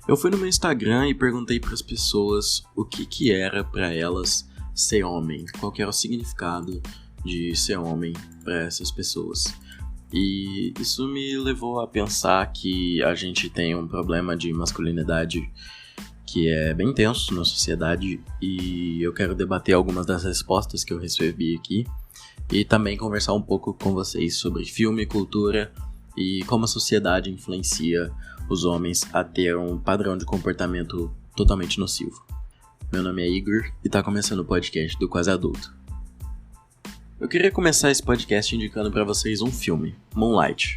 Eu fui no meu Instagram e perguntei para as pessoas o que era para elas ser homem, qual que era o significado de ser homem para essas pessoas. E isso me levou a pensar que a gente tem um problema de masculinidade que é bem tenso na sociedade, e eu quero debater algumas das respostas que eu recebi aqui e também conversar um pouco com vocês sobre filme, cultura e como a sociedade influencia os homens a ter um padrão de comportamento totalmente nocivo. Meu nome é Igor e tá começando o podcast do Quase Adulto. Eu queria começar esse podcast indicando pra vocês um filme, Moonlight.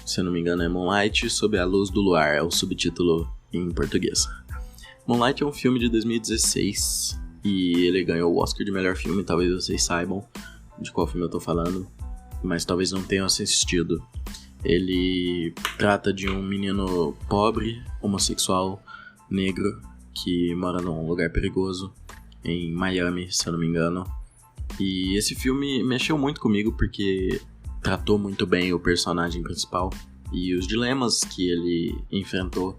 Se eu não me engano é Moonlight sob a luz do luar, é o subtítulo em português. Moonlight é um filme de 2016 e ele ganhou o Oscar de melhor filme, talvez vocês saibam de qual filme eu tô falando, mas talvez não tenham assistido. Ele trata de um menino pobre, homossexual, negro, que mora num lugar perigoso, em Miami, se eu não me engano. E esse filme mexeu muito comigo porque tratou muito bem o personagem principal e os dilemas que ele enfrentou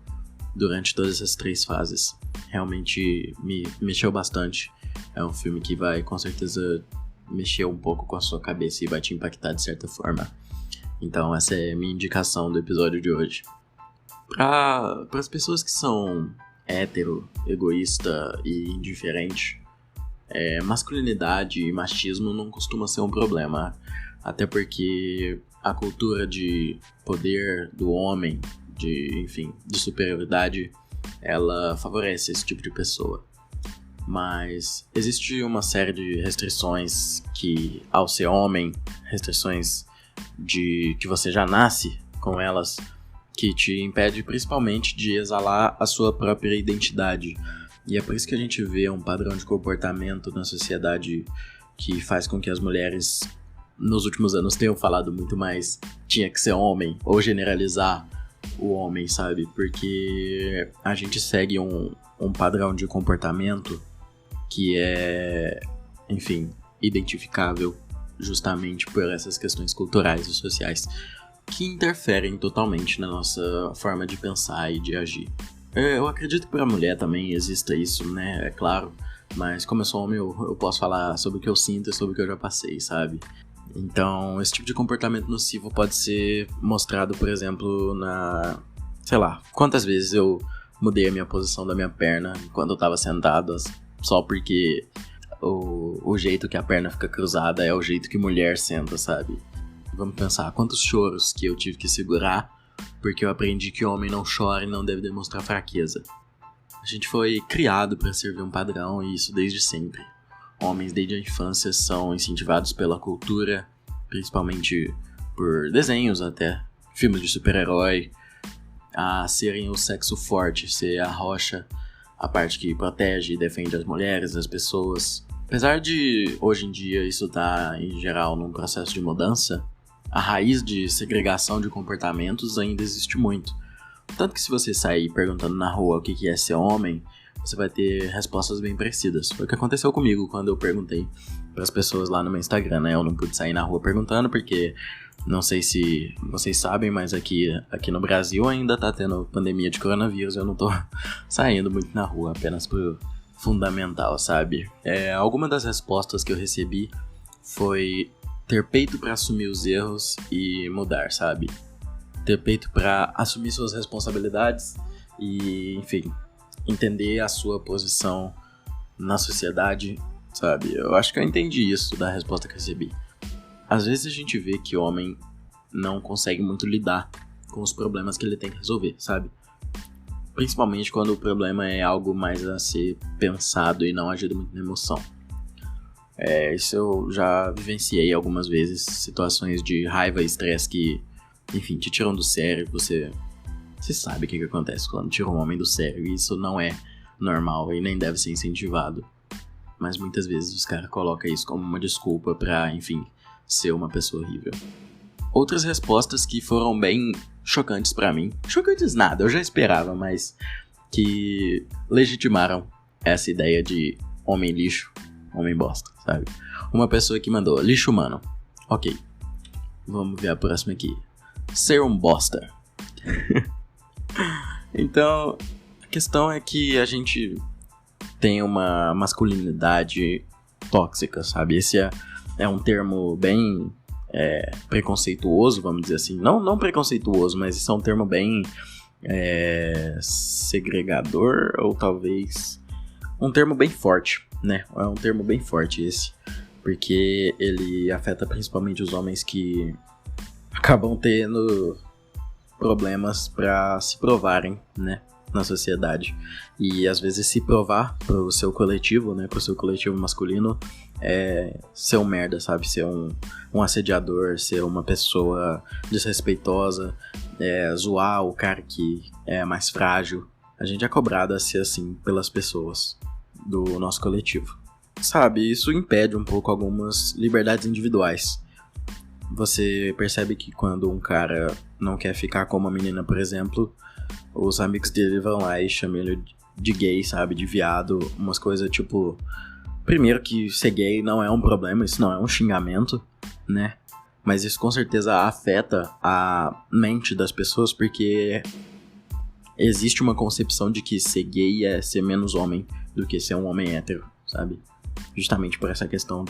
durante todas essas 3 fases. Realmente me mexeu bastante. É um filme que vai com certeza mexer um pouco com a sua cabeça e vai te impactar de certa forma. Então essa é a minha indicação do episódio de hoje. Para as pessoas que são hétero, egoísta e indiferente, masculinidade e machismo não costuma ser um problema. Até porque a cultura de poder do homem, de superioridade, ela favorece esse tipo de pessoa. Mas existe uma série de restrições que, ao ser homem, restrições de que você já nasce com elas, que te impede principalmente de exalar a sua própria identidade. E é por isso que a gente vê um padrão de comportamento na sociedade que faz com que as mulheres, nos últimos anos, tenham falado muito mais tinha que ser homem, ou generalizar o homem, sabe? Porque a gente segue um padrão de comportamento que é, identificável justamente por essas questões culturais e sociais que interferem totalmente na nossa forma de pensar e de agir. Eu acredito que para a mulher também exista isso, né? É claro, mas como eu sou homem, eu posso falar sobre o que eu sinto e sobre o que eu já passei, sabe? Então, esse tipo de comportamento nocivo pode ser mostrado, por exemplo, quantas vezes eu mudei a minha posição da minha perna quando eu tava sentado, só porque o jeito que a perna fica cruzada é o jeito que mulher senta, sabe? Vamos pensar, quantos choros que eu tive que segurar porque eu aprendi que homem não chora e não deve demonstrar fraqueza. A gente foi criado para servir um padrão, e isso desde sempre. Homens desde a infância são incentivados pela cultura, principalmente por desenhos até, filmes de super-herói, a serem o sexo forte, ser a rocha, a parte que protege e defende as mulheres, as pessoas. Apesar de hoje em dia isso estar em geral num processo de mudança, a raiz de segregação de comportamentos ainda existe muito. Tanto que se você sair perguntando na rua o que é ser homem, você vai ter respostas bem parecidas. Foi o que aconteceu comigo quando eu perguntei para as pessoas lá no meu Instagram, né? Eu não pude sair na rua perguntando porque não sei se vocês sabem, mas aqui no Brasil ainda tá tendo pandemia de coronavírus. Eu não tô saindo muito na rua, apenas pro fundamental, sabe? Alguma das respostas que eu recebi foi ter peito para assumir os erros e mudar, sabe? Ter peito para assumir suas responsabilidades e, entender a sua posição na sociedade, sabe? Eu acho que eu entendi isso da resposta que recebi. Às vezes a gente vê que o homem não consegue muito lidar com os problemas que ele tem que resolver, sabe? Principalmente quando o problema é algo mais a ser pensado e não agido muito na emoção. Isso eu já vivenciei algumas vezes, situações de raiva e estresse que, te tiram do sério. Você sabe o que acontece quando tira um homem do sério, e isso não é normal e nem deve ser incentivado. Mas muitas vezes os caras colocam isso como uma desculpa pra, ser uma pessoa horrível. Outras respostas que foram bem chocantes pra mim, chocantes nada, eu já esperava, mas que legitimaram essa ideia de homem lixo, homem bosta, sabe? Uma pessoa que mandou lixo humano. Ok, vamos ver a próxima aqui. Ser um bosta. Então, a questão é que a gente tem uma masculinidade tóxica, sabe? Esse é um termo bem preconceituoso, vamos dizer assim. Não preconceituoso, mas isso é um termo bem segregador, ou talvez um termo bem forte, né? É um termo bem forte esse, porque ele afeta principalmente os homens que acabam tendo problemas para se provarem, né, na sociedade. E às vezes se provar pro seu coletivo, né, pro seu coletivo masculino, é ser um merda, sabe? Ser um assediador, ser uma pessoa desrespeitosa, zoar o cara que é mais frágil. A gente é cobrado a ser assim pelas pessoas do nosso coletivo. Sabe, isso impede um pouco algumas liberdades individuais. Você percebe que quando um cara não quer ficar com uma menina, por exemplo, os amigos dele vão lá e chamam ele de gay, sabe? De viado, umas coisas tipo... Primeiro que ser gay não é um problema, isso não é um xingamento, né? Mas isso com certeza afeta a mente das pessoas, porque existe uma concepção de que ser gay é ser menos homem do que ser um homem hétero, sabe? Justamente por essa questão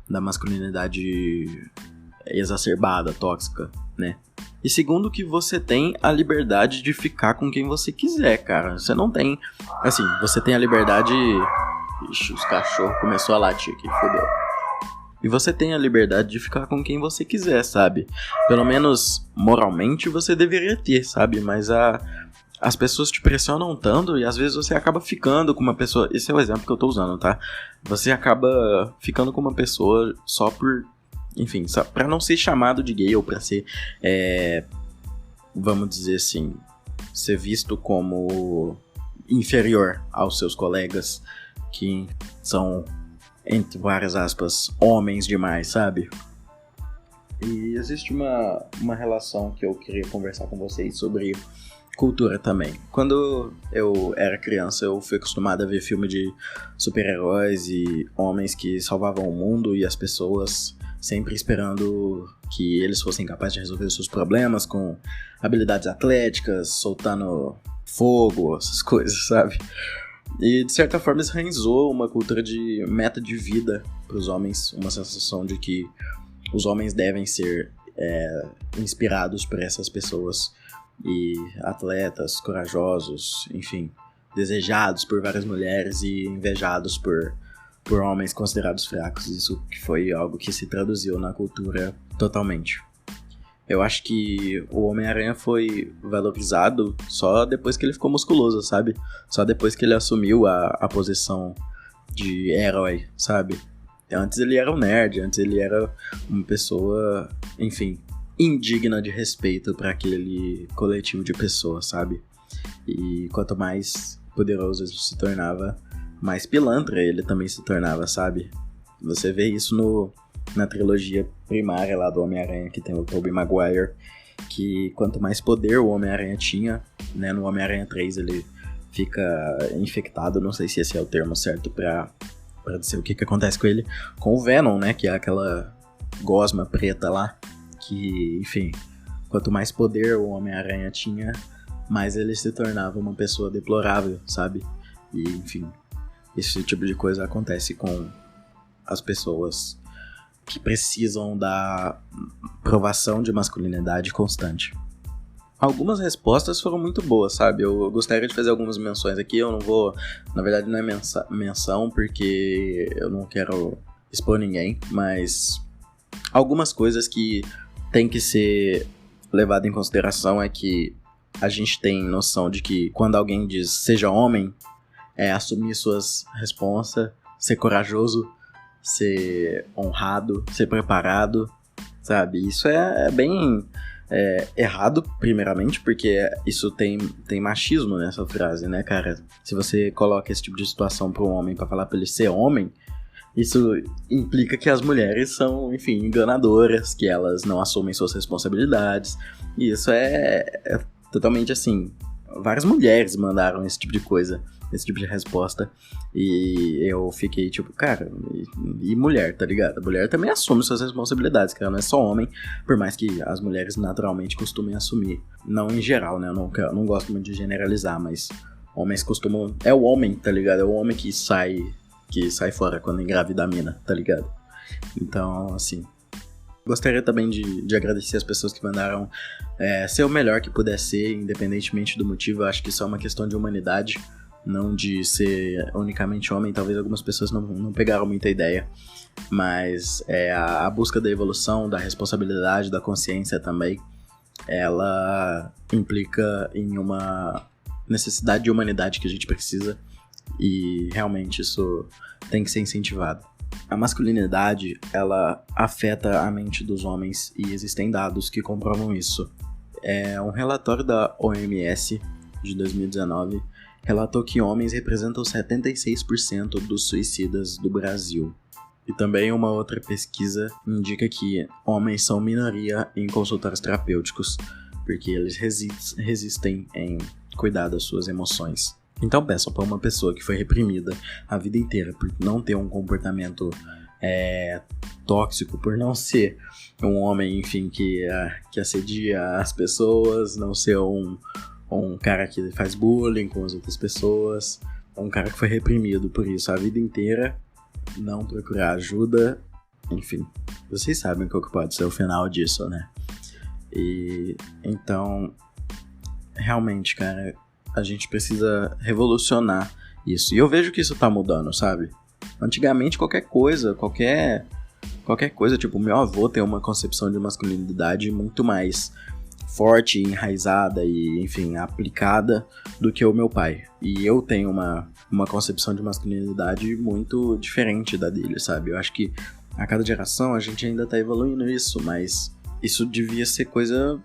da masculinidade exacerbada, tóxica, né? E segundo que você tem a liberdade de ficar com quem você quiser, cara. Você não tem... Assim, você tem a liberdade... Ixi, os cachorros começou a latir aqui, fodeu. E você tem a liberdade de ficar com quem você quiser, sabe? Pelo menos moralmente você deveria ter, sabe? Mas as pessoas te pressionam tanto e às vezes você acaba ficando com uma pessoa... Esse é o exemplo que eu tô usando, tá? Você acaba ficando com uma pessoa só por... Enfim, só pra não ser chamado de gay ou pra ser... vamos dizer assim... Ser visto como inferior aos seus colegas que são, entre várias aspas, homens demais, sabe? E existe uma relação que eu queria conversar com vocês sobre cultura também. Quando eu era criança, eu fui acostumado a ver filme de super-heróis e homens que salvavam o mundo e as pessoas sempre esperando que eles fossem capazes de resolver os seus problemas com habilidades atléticas, soltando fogo, essas coisas, sabe? E de certa forma isso enraizou uma cultura de meta de vida para os homens, uma sensação de que os homens devem ser inspirados por essas pessoas e atletas corajosos, enfim, desejados por várias mulheres e invejados por homens considerados fracos. Isso que foi algo que se traduziu na cultura totalmente. Eu acho que o Homem-Aranha foi valorizado só depois que ele ficou musculoso, sabe? Só depois que ele assumiu a posição de herói, sabe? Antes ele era um nerd, antes ele era uma pessoa, enfim, indigna de respeito para aquele coletivo de pessoas, sabe? E quanto mais poderoso ele se tornava, mais pilantra ele também se tornava, sabe? Você vê isso na trilogia primária lá do Homem-Aranha, que tem o Tobey Maguire, que quanto mais poder o Homem-Aranha tinha, né? No Homem-Aranha 3 ele fica infectado, não sei se esse é o termo certo pra dizer o que acontece com ele, com o Venom, né? Que é aquela gosma preta lá, que, enfim, quanto mais poder o Homem-Aranha tinha, mais ele se tornava uma pessoa deplorável, sabe? E, enfim, esse tipo de coisa acontece com as pessoas que precisam da provação de masculinidade constante. Algumas respostas foram muito boas, sabe? Eu gostaria de fazer algumas menções aqui, eu não vou... Na verdade não é menção, porque eu não quero expor ninguém, mas algumas coisas que tem que ser levado em consideração é que a gente tem noção de que quando alguém diz seja homem, é assumir suas responsas, ser corajoso, ser honrado, ser preparado, sabe? Isso é bem errado, primeiramente, porque isso tem machismo nessa frase, né, cara? Se você coloca esse tipo de situação para um homem para falar para ele ser homem, isso implica que as mulheres são, enfim, enganadoras, que elas não assumem suas responsabilidades, e isso é totalmente, assim, várias mulheres mandaram esse tipo de coisa, esse tipo de resposta. E eu fiquei tipo, cara, e mulher, tá ligado? A mulher também assume suas responsabilidades, cara, não é só homem, por mais que as mulheres naturalmente costumem assumir. Não em geral, né? Eu não gosto muito de generalizar, mas homens costumam... É o homem, tá ligado? É o homem que sai fora quando engravida a mina, tá ligado? Então, assim... Gostaria também de agradecer as pessoas que mandaram ser o melhor que puder ser, independentemente do motivo. Eu acho que isso é uma questão de humanidade, não de ser unicamente homem. Talvez algumas pessoas não pegaram muita ideia, mas a busca da evolução, da responsabilidade, da consciência também, ela implica em uma necessidade de humanidade que a gente precisa, e realmente isso tem que ser incentivado. A masculinidade, ela afeta a mente dos homens e existem dados que comprovam isso. Um relatório da OMS de 2019 relatou que homens representam 76% dos suicidas do Brasil. E também uma outra pesquisa indica que homens são minoria em consultórios terapêuticos, porque eles resistem em cuidar das suas emoções. Então peçam para uma pessoa que foi reprimida a vida inteira por não ter um comportamento tóxico, por não ser um homem, enfim, que assedia as pessoas, não ser um cara que faz bullying com as outras pessoas, um cara que foi reprimido por isso a vida inteira, não procurar ajuda, enfim, vocês sabem qual que pode ser o final disso, né? E então, realmente, cara, a gente precisa revolucionar isso. E eu vejo que isso tá mudando, sabe? Antigamente, qualquer coisa, tipo, meu avô tem uma concepção de masculinidade muito mais forte, enraizada e, enfim, aplicada do que o meu pai. E eu tenho uma concepção de masculinidade muito diferente da dele, sabe? Eu acho que a cada geração a gente ainda tá evoluindo isso, mas isso devia ser coisa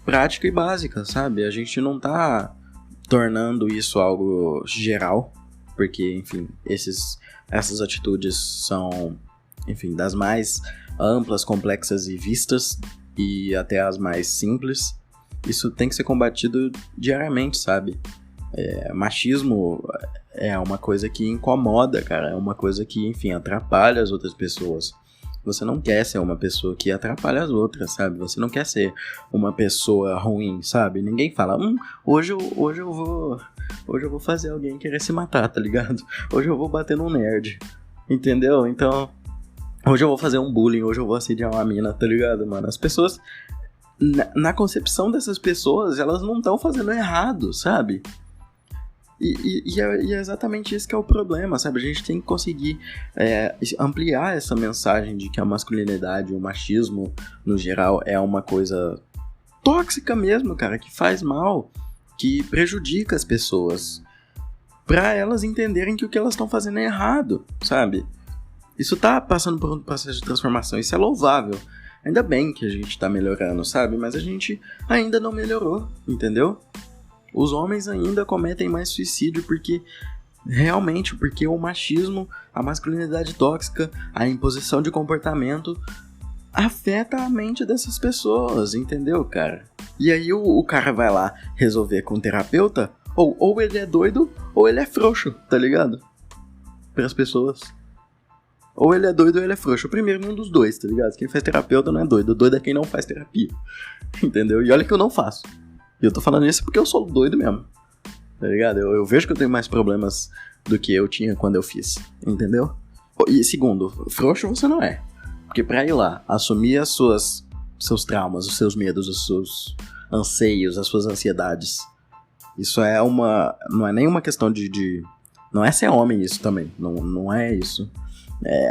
prática e básica, sabe? A gente não tá tornando isso algo geral, porque, enfim, essas atitudes são, enfim, das mais amplas, complexas e vistas, e até as mais simples. Isso tem que ser combatido diariamente, sabe? Machismo é uma coisa que incomoda, cara, é uma coisa que, enfim, atrapalha as outras pessoas. Você não quer ser uma pessoa que atrapalha as outras, sabe? Você não quer ser uma pessoa ruim, sabe? Ninguém fala, hoje eu vou fazer alguém querer se matar, tá ligado? Hoje eu vou bater num nerd, entendeu? Então, hoje eu vou fazer um bullying, hoje eu vou assediar uma mina, tá ligado, mano? As pessoas, na concepção dessas pessoas, elas não estão fazendo errado, sabe? E é exatamente isso que é o problema, sabe? A gente tem que conseguir ampliar essa mensagem de que a masculinidade, o machismo, no geral, é uma coisa tóxica mesmo, cara, que faz mal, que prejudica as pessoas, pra elas entenderem que o que elas estão fazendo é errado, sabe? Isso tá passando por um processo de transformação, isso é louvável. Ainda bem que a gente tá melhorando, sabe? Mas a gente ainda não melhorou, entendeu? Os homens ainda cometem mais suicídio porque o machismo, a masculinidade tóxica, a imposição de comportamento afeta a mente dessas pessoas, entendeu, cara? E aí o cara vai lá resolver com o terapeuta, ou ele é doido ou ele é frouxo, tá ligado? Para as pessoas. Ou ele é doido ou ele é frouxo. Primeiro, nenhum dos dois, tá ligado? Quem faz terapeuta não é doido. O doido é quem não faz terapia. Entendeu? E olha que eu não faço. E eu tô falando isso porque eu sou doido mesmo. Tá ligado? Eu vejo que eu tenho mais problemas do que eu tinha quando eu fiz. Entendeu? E segundo, frouxo você não é. Porque pra ir lá, assumir seus traumas, os seus medos, os seus anseios, as suas ansiedades. Isso não é nenhuma questão de não é ser homem isso também. Não é isso.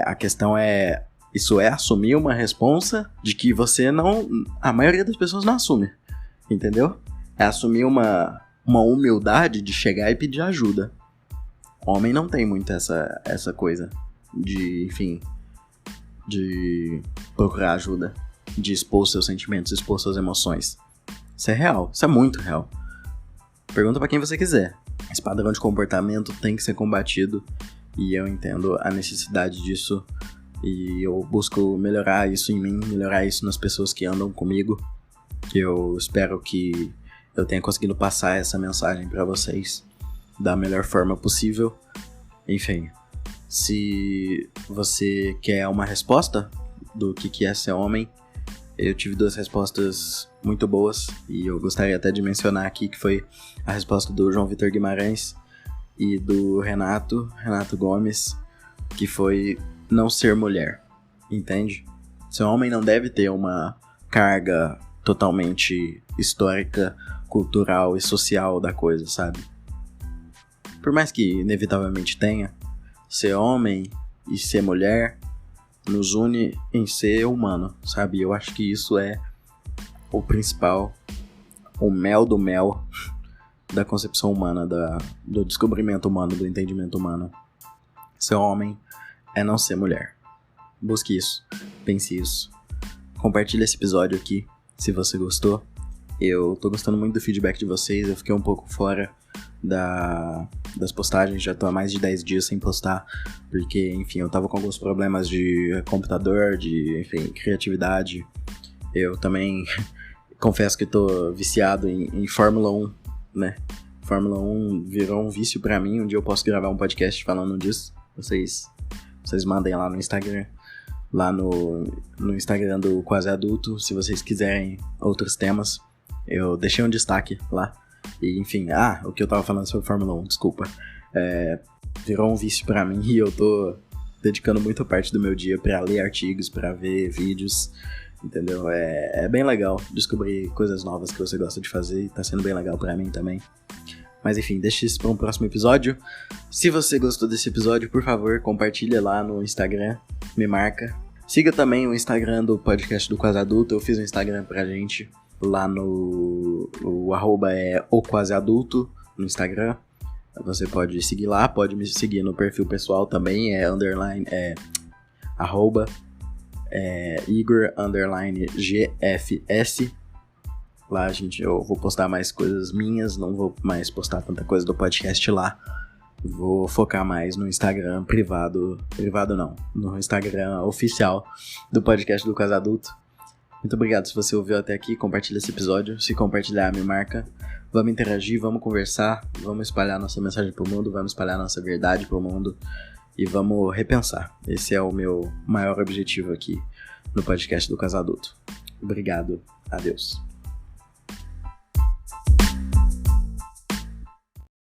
A questão isso é assumir uma responsa de que você não... A maioria das pessoas não assume. Entendeu? É assumir uma humildade de chegar e pedir ajuda. Homem não tem muito essa coisa de, enfim, de procurar ajuda, de expor seus sentimentos, expor suas emoções. Isso é real, isso é muito real. Pergunta pra quem você quiser. Esse padrão de comportamento tem que ser combatido e eu entendo a necessidade disso e eu busco melhorar isso em mim, melhorar isso nas pessoas que andam comigo. Eu espero que eu tenha conseguido passar essa mensagem pra vocês da melhor forma possível. Enfim, se você quer uma resposta do que é ser homem, eu tive 2 respostas muito boas e eu gostaria até de mencionar aqui que foi a resposta do João Vitor Guimarães e do Renato Gomes, que foi não ser mulher, entende? Ser homem não deve ter uma carga totalmente histórica, cultural e social da coisa, sabe? Por mais que inevitavelmente tenha, ser homem e ser mulher nos une em ser humano, sabe? Eu acho que isso é o principal, o mel do mel da concepção humana, do descobrimento humano, do entendimento humano. Ser homem é não ser mulher. Busque isso, pense isso. Compartilhe esse episódio aqui, se você gostou. Eu tô gostando muito do feedback de vocês, eu fiquei um pouco fora das postagens, já tô há mais de 10 dias sem postar, porque, enfim, eu tava com alguns problemas de computador, de, enfim, criatividade. Eu também confesso que tô viciado em Fórmula 1, né? Fórmula 1 virou um vício pra mim, um dia eu posso gravar um podcast falando disso. Vocês mandem lá no Instagram, lá no Instagram do Quase Adulto, se vocês quiserem outros temas. Eu deixei um destaque lá. E, enfim, o que eu tava falando sobre Fórmula 1, desculpa. Virou um vício pra mim e eu tô dedicando muita parte do meu dia pra ler artigos, pra ver vídeos, entendeu? É bem legal descobrir coisas novas que você gosta de fazer e tá sendo bem legal pra mim também. Mas enfim, deixa isso pra um próximo episódio. Se você gostou desse episódio, por favor, compartilha lá no Instagram, me marca. Siga também o Instagram do podcast do Quase Adulto, eu fiz um Instagram pra gente. Lá o arroba é o Quase Adulto no Instagram. Você pode seguir lá, pode me seguir no perfil pessoal também, underline, arroba Igor underline GFS. Lá, eu vou postar mais coisas minhas, não vou mais postar tanta coisa do podcast lá. Vou focar mais no Instagram privado não, no Instagram oficial do podcast do Quase Adulto. Muito obrigado se você ouviu até aqui, compartilha esse episódio, se compartilhar me marca, vamos interagir, vamos conversar, vamos espalhar nossa mensagem pro mundo, vamos espalhar nossa verdade pro mundo e vamos repensar. Esse é o meu maior objetivo aqui no podcast do Quase Adulto. Obrigado, adeus.